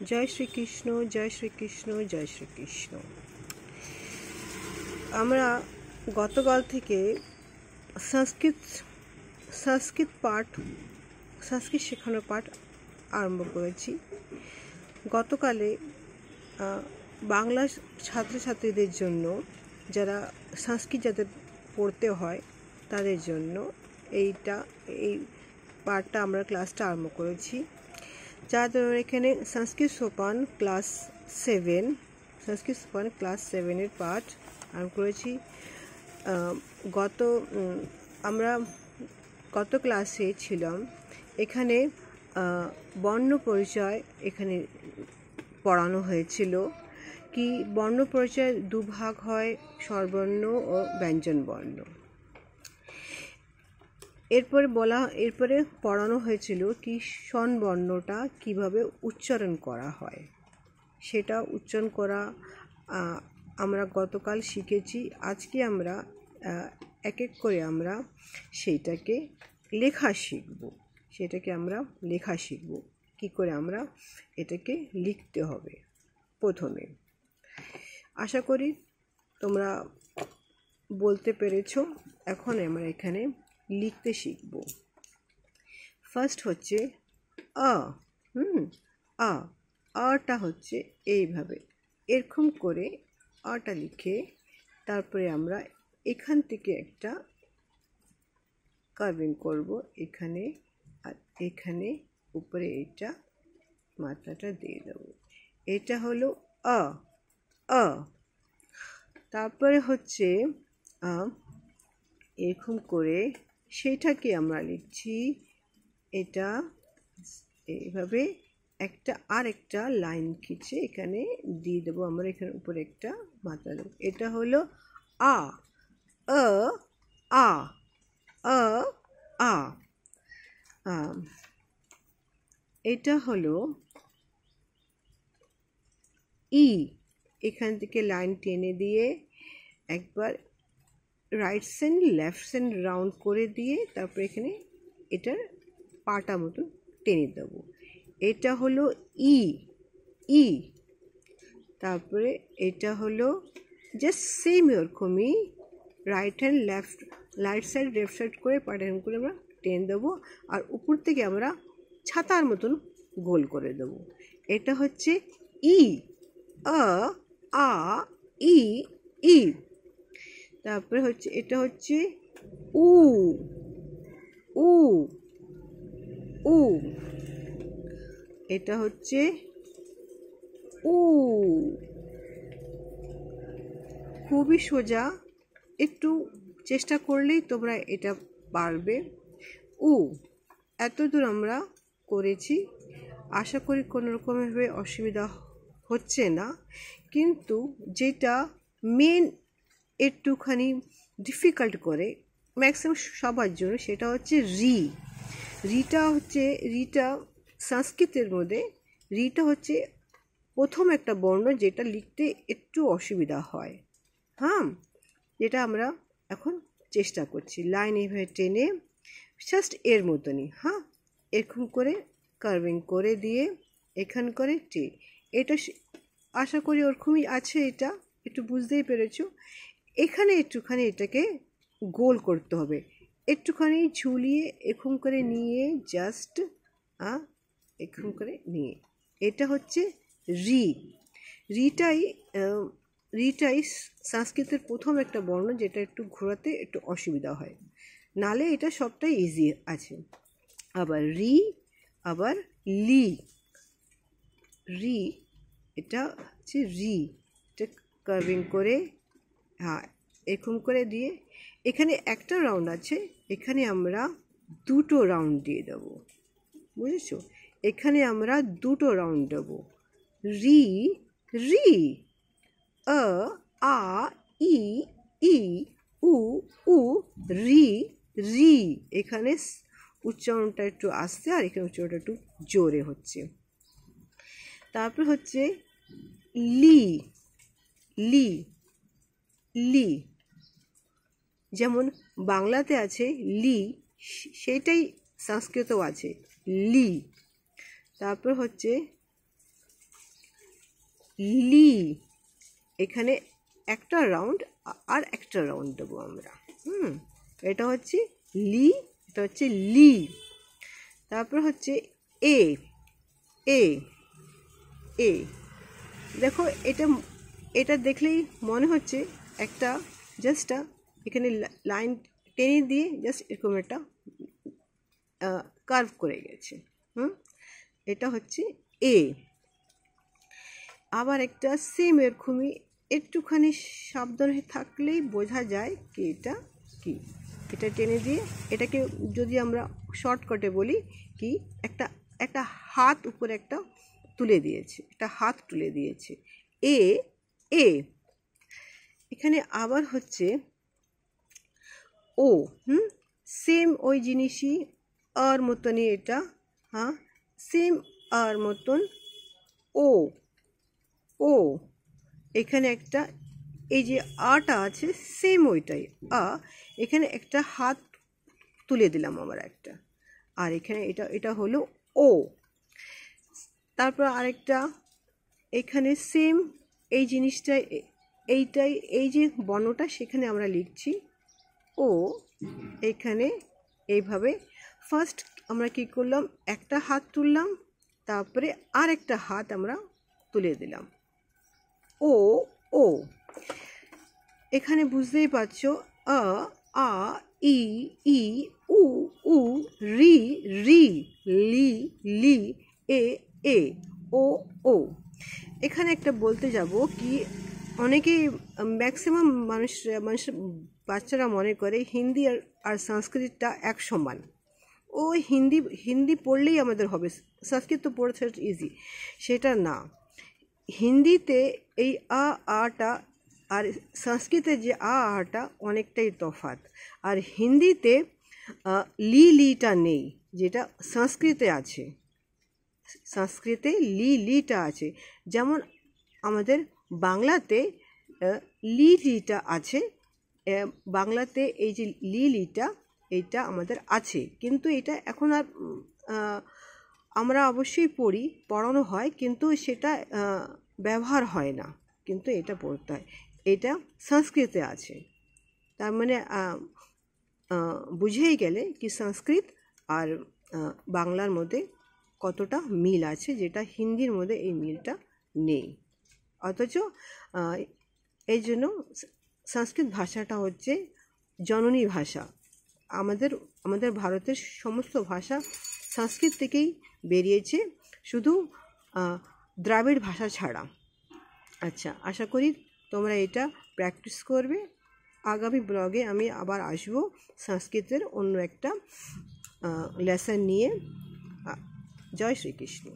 জয় শ্রীকৃষ্ণ, জয় শ্রীকৃষ্ণ, জয় শ্রীকৃষ্ণ। আমরা গতকাল থেকে সংস্কৃত শেখানোর পাঠ আরম্ভ করেছি। গতকালে বাংলা ছাত্রছাত্রীদের জন্য, যারা সংস্কৃত যাদের পড়তে হয় তাদের জন্য এই পাঠটা আমরা ক্লাসটা আরম্ভ করেছি। যাদের এখানে সংস্কৃত সোপান ক্লাস 7 পাঠ আরম্ভ করেছি। আমরা গত ক্লাসে ছিলাম, এখানে বর্ণ পরিচয় এখানে পড়ানো হয়েছিল। কি বর্ণ পরিচয় দুভাগ হয়, স্বরবর্ণ ও ব্যঞ্জন বর্ণ। এরপরে পড়ানো হয়েছিল কি স্বরবর্ণটা কিভাবে উচ্চারণ করা হয়, সেটা উচ্চারণ করা আমরা গতকাল শিখেছি। আজকে আমরা এক এক করে আমরা সেটাকে লেখা শিখব। কি করে আমরা এটাকে লিখতে হবে প্রথমে। আশা করি তোমরা বলতে পেরেছো। এখন আমরা এখানে লিখতে শিখব। ফার্স্ট হচ্ছে আটা হচ্ছে এইভাবে এরকম করে আটা লিখে, তারপরে আমরা এখান থেকে একটা কার্ভিং করব, এখানে আর এখানে উপরে এইটা মাত্রাটা দিয়ে দেব। এটা হলো আ। তারপরে হচ্ছে এরকম করে সেটাকে আমরা লিখছি। এটা এইভাবে একটা লাইন খিচে এখানে দিয়ে দেবো আমরা, এখানে উপরে একটা মাত্রা দেবো। এটা হলো আ আ আ আ। এটা হলো ই। এখান থেকে লাইন টেনে দিয়ে একবার right side left side round করে দিয়ে তারপরে এখানে এটার পাটা মতো টেনে দেবো। এটা হলো ই। তারপরে এটা হলো জাস্ট সেম এরকমই রাইট সাইড লেফট সাইড করে পাটা করে আমরা টেনে দেবো, আর উপর থেকে আমরা ছাতার মতন গোল করে দেবো। এটা হচ্ছে ই আ ই। তারপরে হচ্ছে এটা হচ্ছে উ। এটা হচ্ছে উ। খুবই সোজা, একটু চেষ্টা করলেই তোমরা এটা পারবে। এতদূর আমরা করেছি। আশা করি কোনো রকমভাবে অসুবিধা হচ্ছে না। কিন্তু যেটা মেন একটুখানি ডিফিকাল্ট করে ম্যাক্সিমাম সবার জন্য, সেটা হচ্ছে রিটা সংস্কৃতের মধ্যে রিটা হচ্ছে প্রথম একটা বর্ণ, যেটা লিখতে একটু অসুবিধা হয়। যেটা আমরা এখন চেষ্টা করছি। লাইন এইভাবে টেনে জাস্ট এর মতনই এরকম করে কার্ভিং করে দিয়ে এখান করে এটা আশা করি ওরকমই আছে। এটা একটু বুঝতেই পেরেছো। এখানে একটুখানি এটাকে গোল করতে হবে, একটুখানি ঝুলিয়ে এরকম করে নিয়ে জাস্ট এরকম করে নিয়ে, এটা হচ্ছে রিটাই সংস্কৃতের প্রথম একটা বর্ণ, যেটা একটু ঘোরাতে একটু অসুবিধা হয়, নালে এটা সবটাই ইজি আছে। আবার আবার রি। এটা হচ্ছে এটা কার্ভিং করে এরকম করে দিয়ে এখানে একটা রাউন্ড আছে, এখানে আমরা দুটো রাউন্ড দিয়ে দেবো। বুঝেছো? এখানে আমরা দুটো রাউন্ড দেবো। রি আ ই উ রি। এখানে উচ্চারণটা একটু আস্তে, আর এখানে উচ্চারণটা একটু জোরে হচ্ছে। তারপর হচ্ছে লি। যেমন বাংলাতে আছে লি, সেটাই সংস্কৃতও আছে লি। তারপর হচ্ছে লি, এখানে একটা রাউন্ড আর একটা রাউন্ড দেবো আমরা। এটা হচ্ছে লি, এটা হচ্ছে লি। তারপর হচ্ছে এ, এ, এ। দেখো এটা, এটা দেখলেই মনে হচ্ছে একটা জাস্ট এখানে লাইন টেনে দিয়ে জাস্ট এরকম একটা কার্ভ করে গেছে। এটা হচ্ছে এ। আবার একটা সেম এরকমই একটুখানি সাবধানে থাকলেই বোঝা যায় কি এটা কি। এটা টেনে দিয়ে এটাকে যদি আমরা শর্টকাটে বলি কি, একটা একটা হাত উপরে একটা তুলে দিয়েছে, একটা হাত তুলে দিয়েছে। এ, এ। এখানে আবার হচ্ছে ও। সেম ওই জিনিসই, আর মতনই এটা। সেম আর মতন ও, ও। এখানে একটা এই যে আটা আছে সেম ওইটাই এখানে একটা হাত তুলে দিলাম আবার একটা, আর এখানে এটা হলো ও। তারপর আরেকটা এখানে সেম এই জিনিসটা, এইটাই এই যে বর্ণটা সেখানে আমরা লিখছি ও। এখানে এইভাবে ফার্স্ট আমরা কি করলাম, একটা হাত তুললাম, তারপরে আর একটা হাত আমরা তুলে দিলাম ও, ও। এখানে বুঝতেই পারছো আ, আ, ই, ই, উ, উ, রি, রি, লি, লি, এ, এ, ও, ও। এখানে একটা বলতে যাব কি, অনেকেই ম্যাক্সিমাম মানুষ বাচ্চারা মনে করে হিন্দি আর সংস্কৃতটা এক সমান। ও হিন্দি পড়লেই আমাদের হবে, সংস্কৃত তো পড়তে ইজি, সেটা না। হিন্দিতে এই আটা আর সংস্কৃতে যে আটা অনেকটাই তফাৎ। আর হিন্দিতে লিটা নেই, যেটা সংস্কৃতে আছে। সংস্কৃতে লিটা আছে, যেমন আমাদের বাংলাতে লিটা আছে। বাংলাতে এই যে লিটা এটা আমাদের আছে, কিন্তু এটা এখন আর আমরা অবশ্যই পড়ানো হয়, কিন্তু সেটা ব্যবহার হয় না, কিন্তু এটা পড়তে হয়। এটা সংস্কৃতে আছে, তার মানে বুঝেই গেলে কি সংস্কৃত আর বাংলার মধ্যে কতটা মিল আছে, যেটা হিন্দির মধ্যে এই মিলটা নেই। অথচ এই জন্য সংস্কৃত ভাষাটা হচ্ছে জননী ভাষা। আমাদের ভারতের সমস্ত ভাষা সংস্কৃত থেকেই বেরিয়েছে, শুধু দ্রাবিড় ভাষা ছাড়া। আচ্ছা, আশা করি তোমরা এটা প্র্যাকটিস করবে। আগামী ব্লগে আমি আবার আসবো সংস্কৃতের অন্য একটা লেসন নিয়ে। জয় শ্রীকৃষ্ণ।